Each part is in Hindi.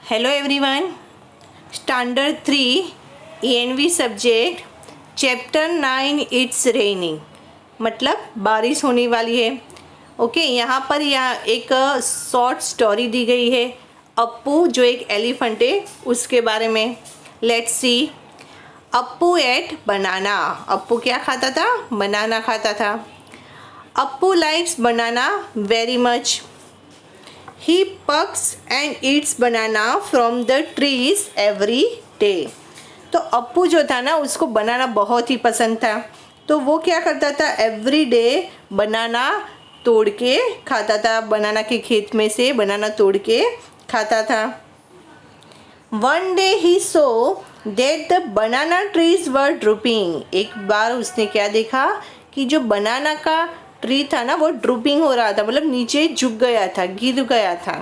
Hello everyone, standard 3 ENV subject chapter 9 it's raining, मतलब बारिश होने वाली है। ओके, यहाँ पर एक शॉर्ट स्टोरी दी गई है अप्पू जो एक एलिफेंट है उसके बारे में। Let's see. Appu ate banana. Appu क्या खाता था? बनाना खाता था। Appu likes banana very much. He plucks and eats banana from the trees every day. तो अप्पू जो था ना उसको बनाना बहुत ही पसंद था, तो वो क्या करता था? एवरी डे बनाना तोड़ के खाता था। बनाना के खेत में से बनाना तोड़ के खाता था। One day he saw that the banana trees were drooping. एक बार उसने क्या देखा कि जो बनाना का ट्री था ना वो ड्रूपिंग हो रहा था, मतलब नीचे झुक गया था, गिर गया था।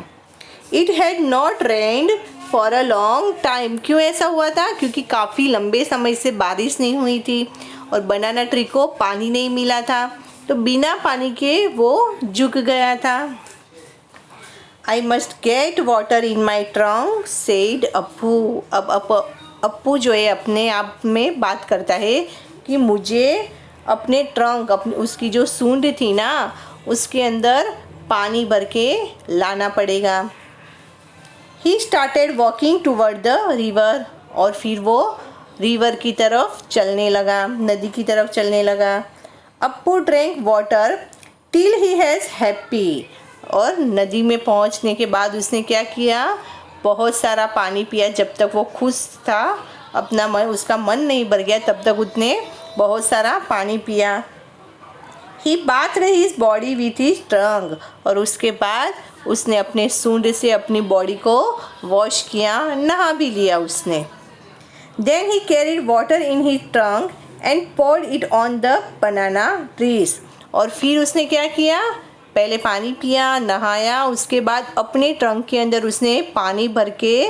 It had not rained for a long time. क्यों ऐसा हुआ था? क्योंकि काफ़ी लंबे समय से बारिश नहीं हुई थी और बनाना ट्री को पानी नहीं मिला था, तो बिना पानी के वो झुक गया था। I must get water in my trunk said Appu. अब अप्पू जो है अपने आप में बात करता है कि मुझे अपने ट्रंक, अपनी उसकी जो सूंड थी ना उसके अंदर पानी भर के लाना पड़ेगा। He started walking toward the river. और फिर वो रिवर की तरफ चलने लगा, नदी की तरफ चलने लगा। Appu drank water till he has happy. और नदी में पहुंचने के बाद उसने क्या किया? बहुत सारा पानी पिया। जब तक वो खुश था, अपना मन, उसका मन नहीं भर गया तब तक उसने बहुत सारा पानी पिया। ही बाथ रही इस बॉडी विथ हिज ट्रंक। और उसके बाद उसने अपने सूंड से अपनी बॉडी को वॉश किया, नहा भी लिया उसने। Then he carried water in his trunk and poured it on the banana trees. और फिर उसने क्या किया? पहले पानी पिया, नहाया, उसके बाद अपने ट्रंक के अंदर उसने पानी भर के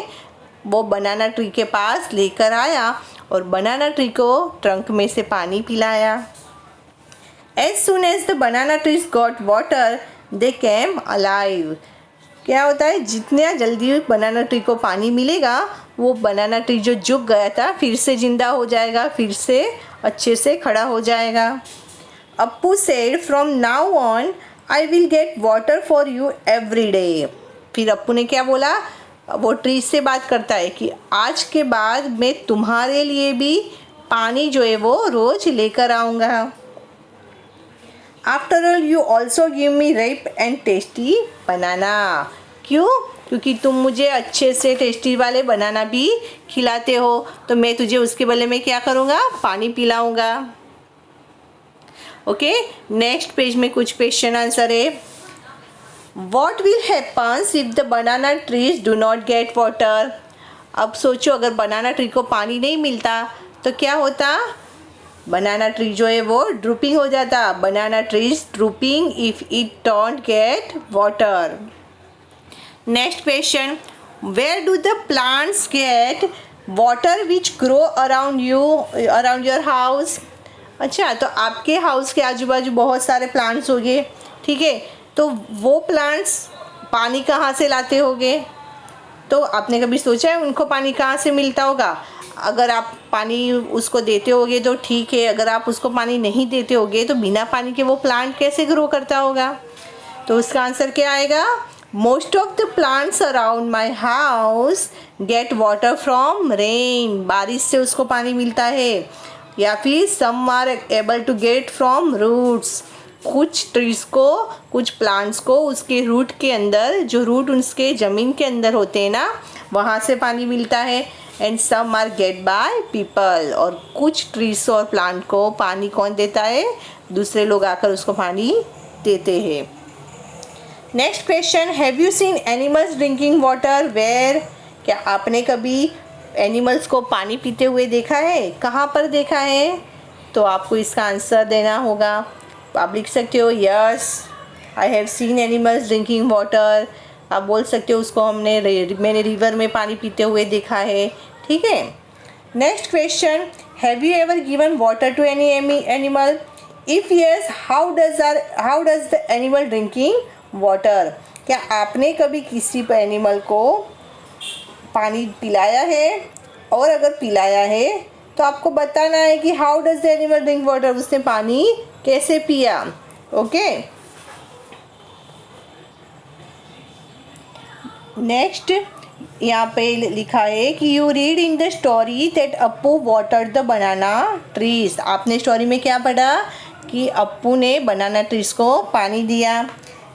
वो बनाना ट्री के पास लेकर आया और बनाना ट्री को ट्रंक में से पानी पिलाया। As soon as the banana trees got water, they came alive. क्या होता है? जितना जल्दी बनाना ट्री को पानी मिलेगा वो बनाना ट्री जो झुक गया था फिर से जिंदा हो जाएगा, फिर से अच्छे से खड़ा हो जाएगा। Appu said, from now on I will get water for you every day. फिर अप्पू ने क्या बोला? वो ट्री से बात करता है कि आज के बाद मैं तुम्हारे लिए भी पानी जो है वो रोज लेकर आऊँगा। After all you also give me ripe and tasty banana. क्यों? क्योंकि तुम मुझे अच्छे से टेस्टी वाले बनाना भी खिलाते हो, तो मैं तुझे उसके बदले में क्या करूँगा? पानी पिलाऊँगा। ओके, नेक्स्ट पेज में कुछ क्वेश्चन आंसर है। What will happen if the banana trees do not get water? अब सोचो, अगर बनाना ट्री को पानी नहीं मिलता तो क्या होता? बनाना ट्री जो है वो ड्रूपिंग हो जाता। Banana trees drooping if it don't get water. Next question, where do the plants get water which grow around you, around your house? अच्छा, तो आपके हाउस के आजू बाजू बहुत सारे प्लांट्स होंगे, ठीक है, तो वो प्लांट्स पानी कहाँ से लाते होंगे? तो आपने कभी सोचा है उनको पानी कहाँ से मिलता होगा? अगर आप पानी उसको देते होगे तो ठीक है, अगर आप उसको पानी नहीं देते होगे तो बिना पानी के वो प्लांट कैसे ग्रो करता होगा? तो उसका आंसर क्या आएगा? Most of the plants around my house get water from rain. बारिश से उसको पानी मिलता है, या फिर some are able to get from roots. कुछ ट्रीज को, कुछ प्लांट्स को उसके रूट के अंदर, जो रूट उसके ज़मीन के अंदर होते हैं ना, वहाँ से पानी मिलता है। And some are get by people. और कुछ ट्रीज और प्लांट को पानी कौन देता है? दूसरे लोग आकर उसको पानी देते हैं। Next question, have you seen animals drinking water where? क्या आपने कभी एनिमल्स को पानी पीते हुए देखा है? कहाँ पर देखा है? तो आपको इसका आंसर देना होगा। आप लिख सकते हो yes I have scene animals drinking water. आप बोल सकते हो उसको मैंने रिवर में पानी पीते हुए देखा है, ठीक है। Next question, have you ever given water to any animal? If yes, how does the animal drinking water? क्या आपने कभी किसी एनिमल को पानी पिलाया है, और अगर पिलाया है तो आपको बताना है कि how does the animal drink water, उसने पानी कैसे पिया। ओके, नेक्स्ट यहाँ पे लिखा है कि you read in the story that Appu watered the banana trees. आपने स्टोरी में क्या पढ़ा कि अप्पू ने बनाना ट्रीज को पानी दिया।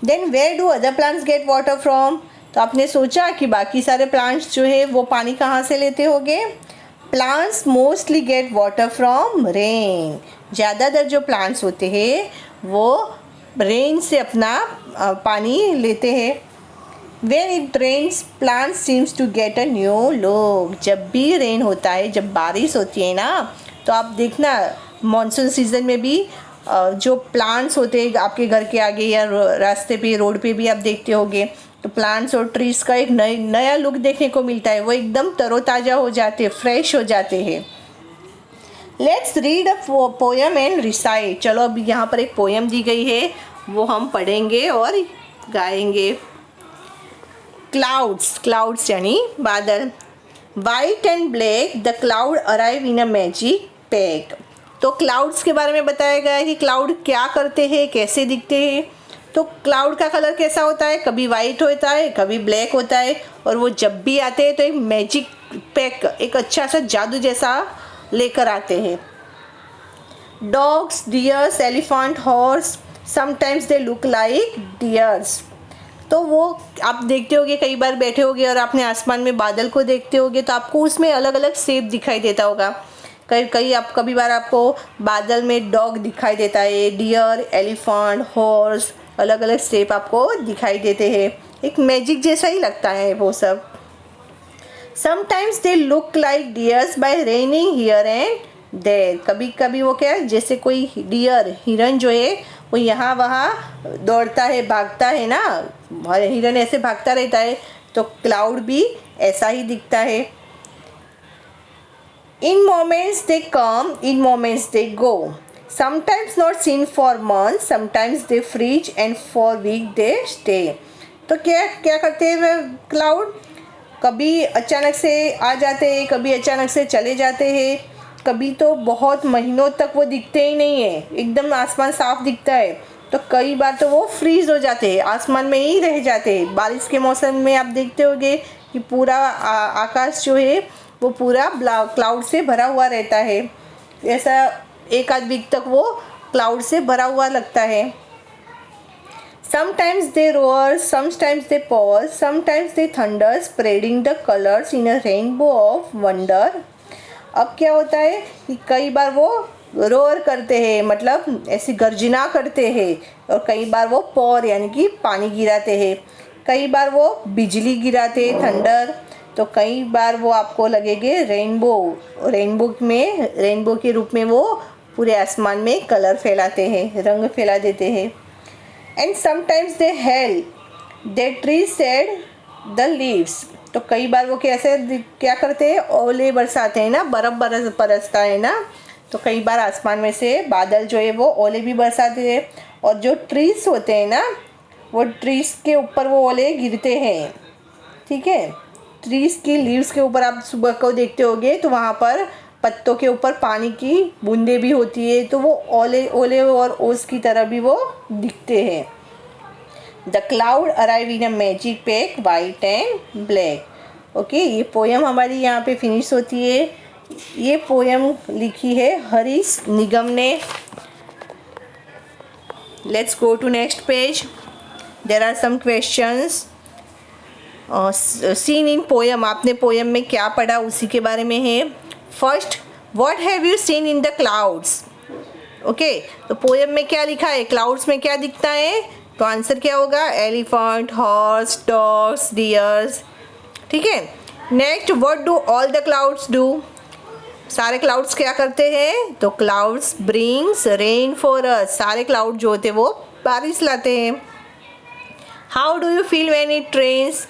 Then where do other plants get water from, तो आपने सोचा कि बाकी सारे प्लांट्स जो है वो पानी कहाँ से लेते होंगे। Plants mostly gate water from rain, ज़्यादातर जो प्लांट्स होते हैं वो रेन से अपना पानी लेते हैं। When it rains, plants seems to get a new look। जब भी रेन होता है, जब बारिश होती है ना, तो आप देखना मानसून सीज़न में भी जो प्लांट्स होते हैं आपके घर के आगे या रास्ते पे, रोड पे भी आप देखते होंगे, तो प्लांट्स और ट्रीज़ का एक नया लुक देखने को मिलता है। वो एकदम तरोताज़ा हो जाते हैं, फ्रेश हो जाते हैं। Let's read a poem and recite. चलो अभी यहाँ पर एक पोएम दी गई है, वो हम पढ़ेंगे और गाएंगे। क्लाउड्स यानी बादल। White and black the cloud arrive in a magic pack. तो क्लाउड्स के बारे में बताया गया है कि क्लाउड क्या करते हैं, कैसे दिखते हैं। तो क्लाउड का कलर कैसा होता है, कभी वाइट होता है, कभी ब्लैक होता है, और वो जब भी आते हैं तो एक मैजिक पैक, एक अच्छा सा जादू जैसा लेकर आते हैं। Dogs, dears, elephant, horse, sometimes they look like dears. तो वो आप देखते होगे, कई बार बैठे होगे और आपने आसमान में बादल को देखते होगे तो आपको उसमें अलग अलग शेप दिखाई देता होगा। कभी बार आपको बादल में डॉग दिखाई देता है, डियर, एलिफेंट, हॉर्स, अलग अलग शेप आपको दिखाई देते हैं। एक मैजिक जैसा ही लगता है वो सब। Sometimes they look like deers by raining here and there. कभी कभी वो क्या है, जैसे कोई डियर, हिरन जो है वो यहाँ वहाँ दौड़ता है, भागता है ना, हिरन ऐसे भागता रहता है, तो क्लाउड भी ऐसा ही दिखता है। In moments they come, in moments they go, sometimes not seen for months, sometimes they freeze and for week they stay. तो क्या क्या करते हैं वे क्लाउड, कभी अचानक से आ जाते हैं, कभी अचानक से चले जाते हैं, कभी तो बहुत महीनों तक वो दिखते ही नहीं है, एकदम आसमान साफ दिखता है, तो कई बार तो वो फ्रीज हो जाते हैं, आसमान में ही रह जाते हैं। बारिश के मौसम में आप देखते होंगे कि पूरा आकाश जो है वो पूरा क्लाउड से भरा हुआ रहता है, ऐसा एक आध वीक तक वो क्लाउड से भरा हुआ लगता है। Sometimes they roar, sometimes they pause, sometimes they thunder, spreading the colors in a rainbow of wonder। अब क्या होता है कि कई बार वो रोर करते हैं, मतलब ऐसी गर्जना करते हैं, और कई बार वो पॉर यानी कि पानी गिराते हैं, कई बार वो बिजली गिराते हैं, थंडर, तो कई बार वो आपको लगेंगे रेनबो के रूप में वो पूरे आसमान में कलर फैलाते हैं, रंग फैला देते हैं। And sometimes they hello they tree said the leaves. तो कई बार वो क्या करते हैं, ओले बरसाते हैं ना, बरसता है ना, तो कई बार आसमान में से बादल जो है वो ओले भी बरसाते हैं, और जो ट्रीज होते हैं ना, वो ट्रीज के ऊपर वो ओले गिरते हैं। ठीक है, ट्रीज की लीव्स के ऊपर आप सुबह को देखते होगे तो वहाँ पर पत्तों के ऊपर पानी की बूंदें भी होती है, तो वो ओले और ओस की तरह भी वो दिखते हैं। The cloud arrive in a magic pack white and black. Okay, ये पोएम हमारी यहाँ पे फिनिश होती है। ये पोएम लिखी है हरीश निगम ने। Let's go to next page. There are some questions. Seen in poem, आपने पोएम में क्या पढ़ा उसी के बारे में है। First, what have you seen in the clouds. Okay, तो पोएम में क्या लिखा है, क्लाउड्स में क्या दिखता है, तो आंसर क्या होगा, एलिफेंट, हॉर्स, डॉग्स, डियर्स। ठीक है, next, what do all the clouds do. सारे क्लाउड्स क्या करते हैं, तो clouds brings rain for us. सारे क्लाउड जो होते हैं वो बारिश लाते हैं। How do you feel when it rains.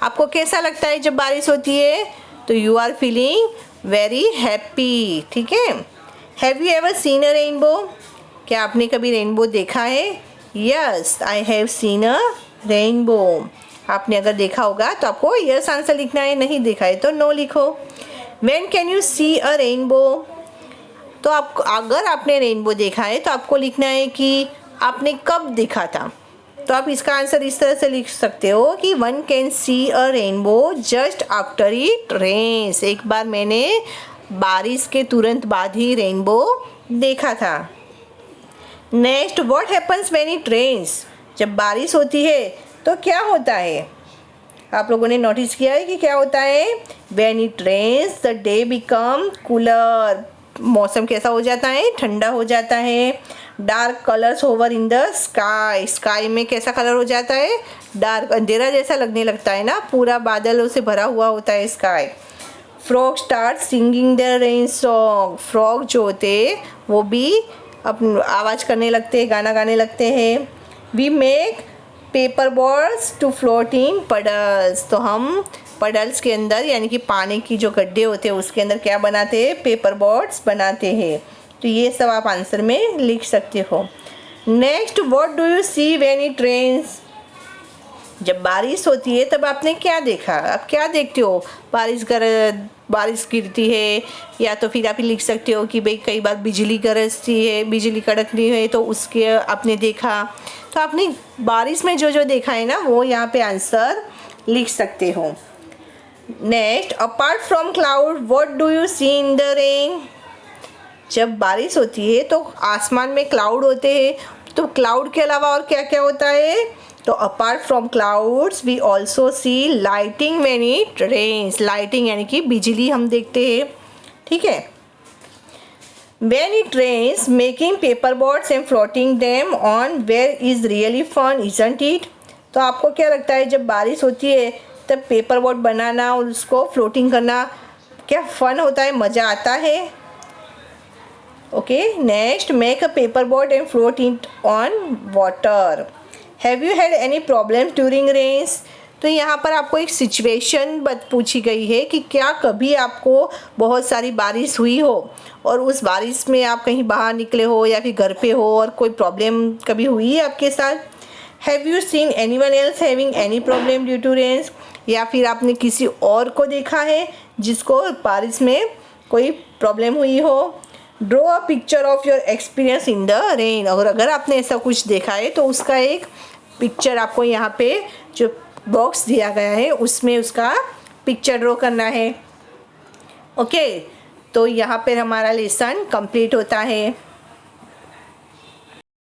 आपको कैसा लगता है जब बारिश होती है, तो you are feeling very happy. ठीक है, have you ever seen a rainbow. क्या आपने कभी रेनबो देखा है। Yes, I have scene a rainbow. आपने अगर देखा होगा तो आपको यस आंसर लिखना है, नहीं देखा है तो नो लिखो। When can you see a rainbow, तो आपको अगर आपने रेनबो देखा है तो आपको लिखना है कि आपने कब देखा था। तो आप इसका आंसर इस तरह से लिख सकते हो कि one can see a rainbow just after it rains, एक बार मैंने बारिश के तुरंत बाद ही रेनबो देखा था। Next, what happens when it rains, जब बारिश होती है तो क्या होता है? आप लोगों ने नोटिस किया है कि क्या होता है? When it rains the day become cooler, मौसम कैसा हो जाता है? ठंडा हो जाता है। Dark colours over in the sky, sky में कैसा कलर हो जाता है? डार्क, अंधेरा जैसा लगने लगता है ना, पूरा बादलों से भरा हुआ होता है sky. Frog start singing the rain song, frog जो होते वो भी अपनी आवाज़ करने लगते हैं, गाना गाने लगते हैं। We make paper balls to float in puddles, तो हम पडल्स के अंदर यानी कि पानी की जो गड्ढे होते हैं उसके अंदर क्या बनाते हैं? पेपर बोट्स बनाते हैं। तो ये सब आप आंसर में लिख सकते हो। Next, what do you see when it rains, जब बारिश होती है तब आपने क्या देखा? आप क्या देखते हो? बारिश गिरती है, या तो फिर आप लिख सकते हो कि भाई कई बार बिजली गरजती है, बिजली कड़कती है तो उसके आपने देखा। तो आपने बारिश में जो जो देखा है ना वो यहाँ पे आंसर लिख सकते हो। Next, apart from cloud what do you see in the rain, जब बारिश होती है तो आसमान में क्लाउड होते हैं, तो क्लाउड के अलावा और क्या क्या होता है? तो apart from clouds we also see lighting when it rains, lighting यानी कि बिजली हम देखते हैं, ठीक है। When it rains making paper boats and floating them on where is really fun isn't it, तो आपको क्या लगता है जब बारिश होती है तब पेपर बोट बनाना और उसको फ्लोटिंग करना क्या फ़न होता है, मज़ा आता है? Okay. Next, make a paper boat and float it on water. Have you had any problem during rains, तो यहाँ पर आपको एक सिचुएशन पूछी गई है कि क्या कभी आपको बहुत सारी बारिश हुई हो और उस बारिश में आप कहीं बाहर निकले हो या फिर घर पे हो और कोई प्रॉब्लम कभी हुई है आपके साथ? Have you seen anyone else having any problem due to rains, या फिर आपने किसी और को देखा है जिसको बारिश में कोई प्रॉब्लम हुई हो? Draw a picture of your experience in the rain, और अगर आपने ऐसा कुछ देखा है तो उसका एक पिक्चर आपको यहाँ पे जो बॉक्स दिया गया है उसमें उसका पिक्चर ड्रॉ करना है। ओके, तो यहाँ पर हमारा लेसन कंप्लीट होता है।